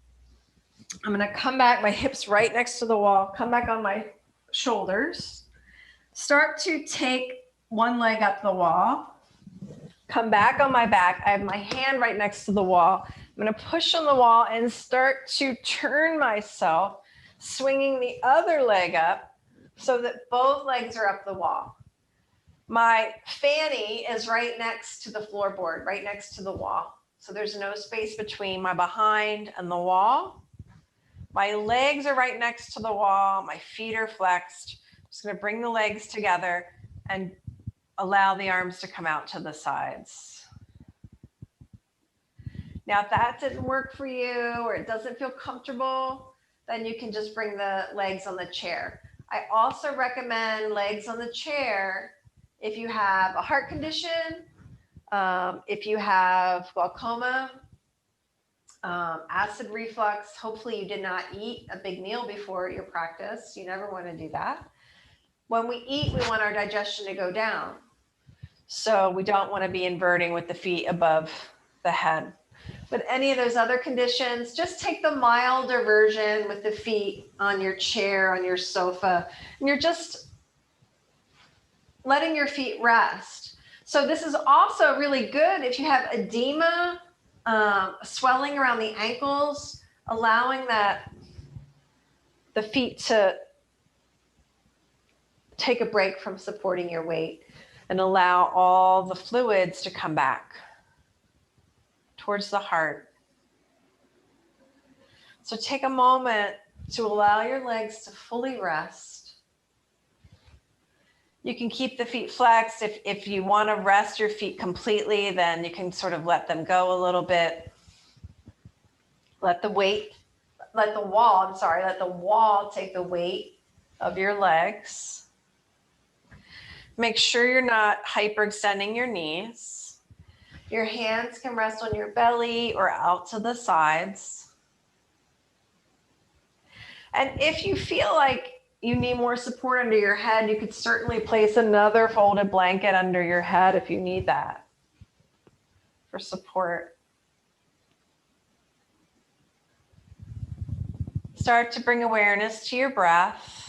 I'm going to come back, my hips right next to the wall, come back on my shoulders, start to take one leg up the wall, come back on my back. I have my hand right next to the wall. I'm going to push on the wall and start to turn myself, swinging the other leg up so that both legs are up the wall. My fanny is right next to the floorboard, right next to the wall. So there's no space between my behind and the wall. My legs are right next to the wall. My feet are flexed. I'm just going to bring the legs together and allow the arms to come out to the sides. Now, if that didn't work for you or it doesn't feel comfortable, then you can just bring the legs on the chair. I also recommend legs on the chair if you have a heart condition, if you have glaucoma, acid reflux. Hopefully you did not eat a big meal before your practice. You never want to do that. When we eat, we want our digestion to go down. So we don't want to be inverting with the feet above the head. With any of those other conditions, just take the milder version with the feet on your chair, on your sofa, and you're just letting your feet rest. So this is also really good if you have edema, swelling around the ankles, allowing the feet to take a break from supporting your weight and allow all the fluids to come back towards the heart. So take a moment to allow your legs to fully rest. You can keep the feet flexed. If you want to rest your feet completely, then you can sort of let them go a little bit. Let the wall take the weight of your legs. Make sure you're not hyperextending your knees. Your hands can rest on your belly or out to the sides. And if you feel like you need more support under your head, you could certainly place another folded blanket under your head if you need that for support. Start to bring awareness to your breath.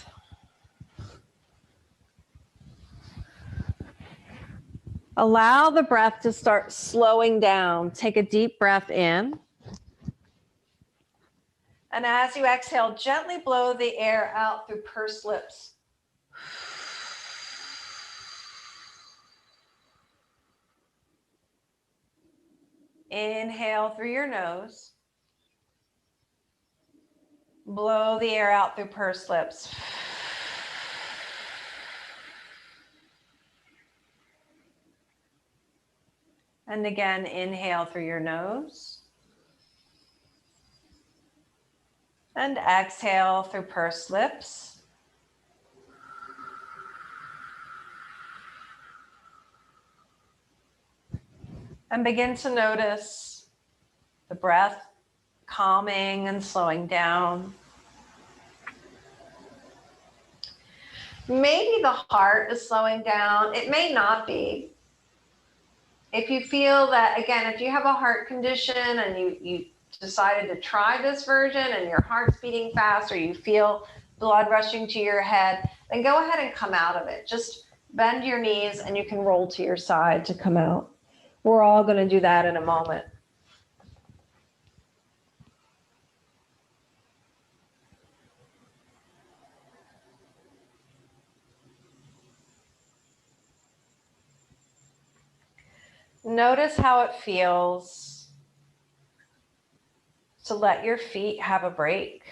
Allow the breath to start slowing down. Take a deep breath in. And as you exhale, gently blow the air out through pursed lips. Inhale through your nose. Blow the air out through pursed lips. And again, inhale through your nose. And exhale through pursed lips. And begin to notice the breath calming and slowing down. Maybe the heart is slowing down. It may not be. If you feel that, again, if you have a heart condition and you decided to try this version and your heart's beating fast, or you feel blood rushing to your head, then go ahead and come out of it. Just bend your knees and you can roll to your side to come out. We're all going to do that in a moment. Notice how it feels to let your feet have a break,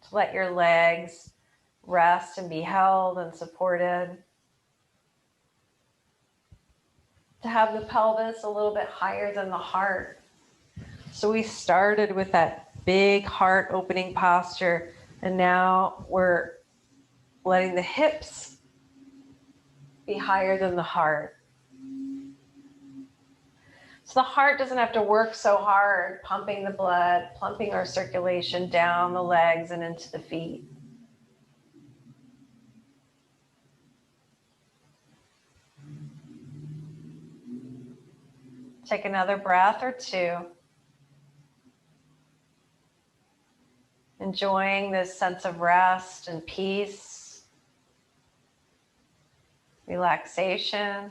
to let your legs rest and be held and supported, to have the pelvis a little bit higher than the heart. So we started with that big heart opening posture, and now we're letting the hips be higher than the heart. So the heart doesn't have to work so hard, pumping the blood, pumping our circulation down the legs and into the feet. Take another breath or two. Enjoying this sense of rest and peace, relaxation.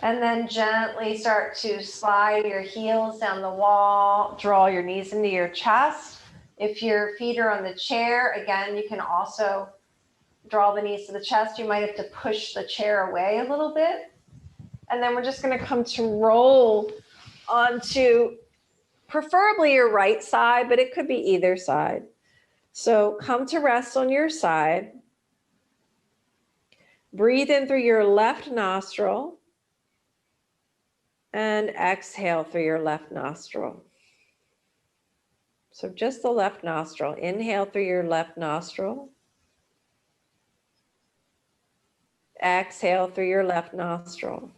And then gently start to slide your heels down the wall, draw your knees into your chest. If your feet are on the chair, again, you can also draw the knees to the chest. You might have to push the chair away a little bit. And then we're just going to come to roll onto preferably your right side, but it could be either side. So come to rest on your side. Breathe in through your left nostril and exhale through your left nostril. So just the left nostril. Inhale through your left nostril. Exhale through your left nostril.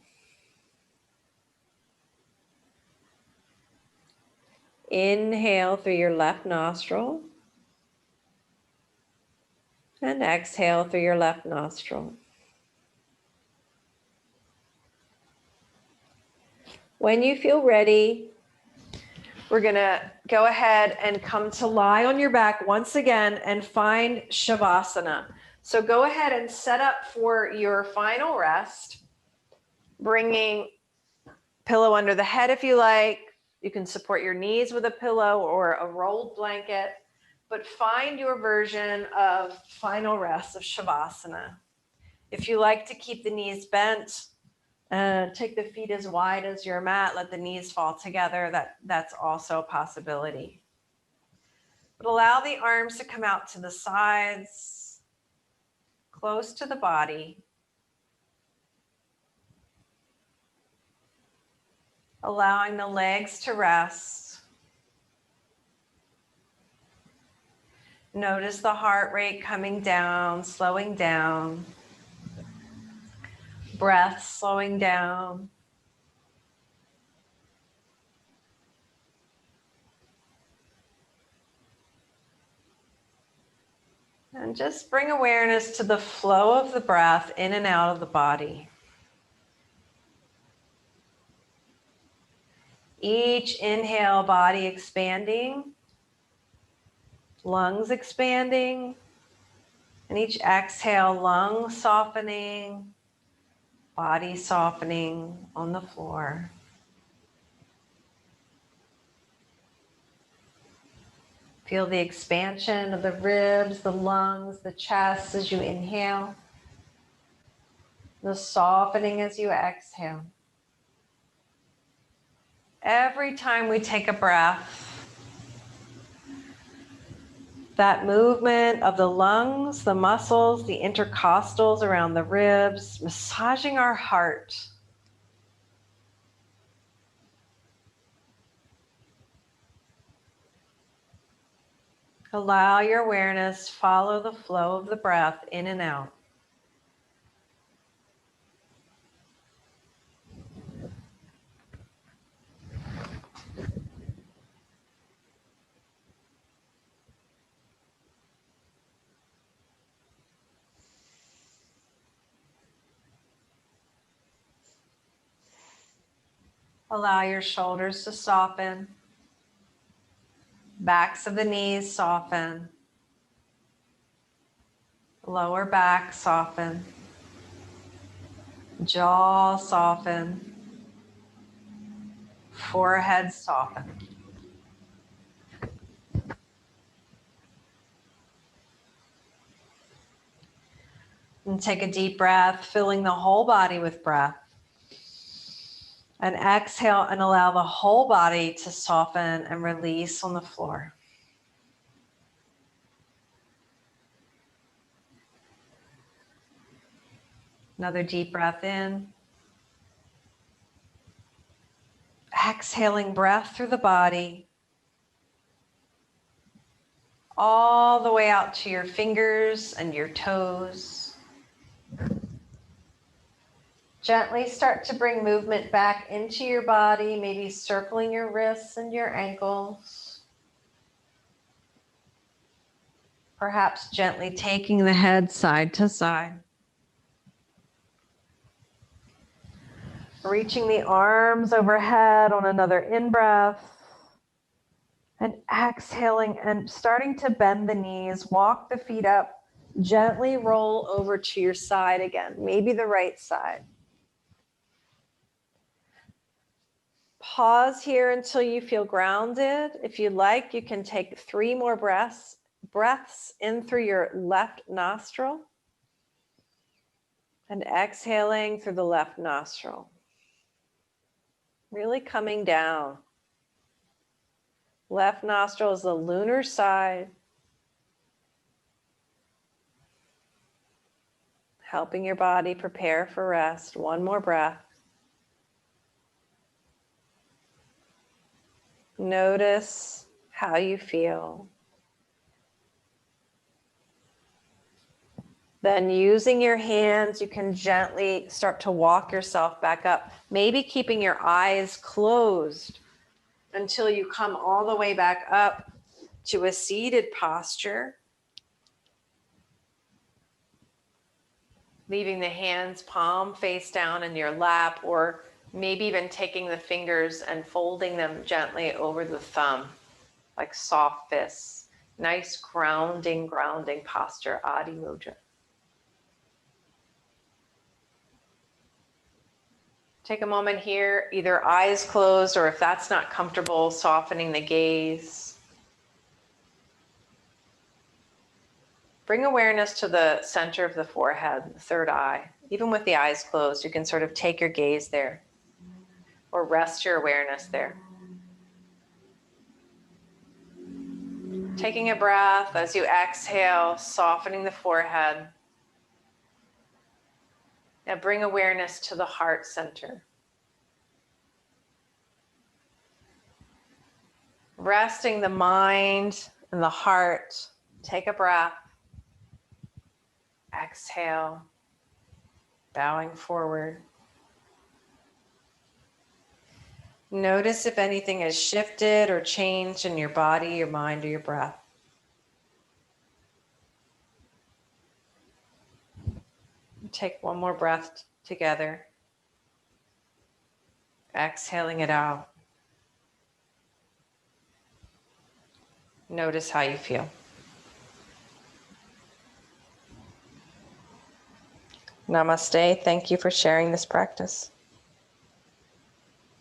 Inhale through your left nostril. And exhale through your left nostril. When you feel ready, we're going to go ahead and come to lie on your back once again and find Shavasana. So go ahead and set up for your final rest, bringing pillow under the head if you like. You can support your knees with a pillow or a rolled blanket, but find your version of final rest of Shavasana. If you like to keep the knees bent, take the feet as wide as your mat, let the knees fall together. That's also a possibility. But allow the arms to come out to the sides, close to the body. Allowing the legs to rest. Notice the heart rate coming down, slowing down. Breath slowing down. And just bring awareness to the flow of the breath in and out of the body. Each inhale, body expanding, lungs expanding, and each exhale, lungs softening, body softening on the floor. Feel the expansion of the ribs, the lungs, the chest as you inhale, the softening as you exhale. Every time we take a breath, that movement of the lungs, the muscles, the intercostals around the ribs, massaging our heart. Allow your awareness follow the flow of the breath in and out. Allow your shoulders to soften. Backs of the knees soften. Lower back soften. Jaw soften. Forehead soften. And take a deep breath, filling the whole body with breath. And exhale and allow the whole body to soften and release on the floor. Another deep breath in. Exhaling breath through the body. All the way out to your fingers and your toes. Gently start to bring movement back into your body, maybe circling your wrists and your ankles. Perhaps gently taking the head side to side. Reaching the arms overhead on another in-breath. And exhaling and starting to bend the knees, walk the feet up, gently roll over to your side again, maybe the right side. Pause here until you feel grounded. If you like, you can take 3 more breaths in through your left nostril and exhaling through the left nostril. Really coming down. Left nostril is the lunar side, helping your body prepare for rest. 1 more breath. Notice how you feel. Then using your hands, you can gently start to walk yourself back up, maybe keeping your eyes closed until you come all the way back up to a seated posture. Leaving the hands palm face down in your lap, or maybe even taking the fingers and folding them gently over the thumb, like soft fists. Nice grounding posture, Adi Mudra. Take a moment here, either eyes closed, or if that's not comfortable, softening the gaze. Bring awareness to the center of the forehead, the third eye. Even with the eyes closed, you can sort of take your gaze there or rest your awareness there. Taking a breath as you exhale, softening the forehead. Now bring awareness to the heart center. Resting the mind and the heart. Take a breath. Exhale, bowing forward. Notice if anything has shifted or changed in your body, your mind, or your breath. Take 1 more breath together. Exhaling it out. Notice how you feel. Namaste. Thank you for sharing this practice.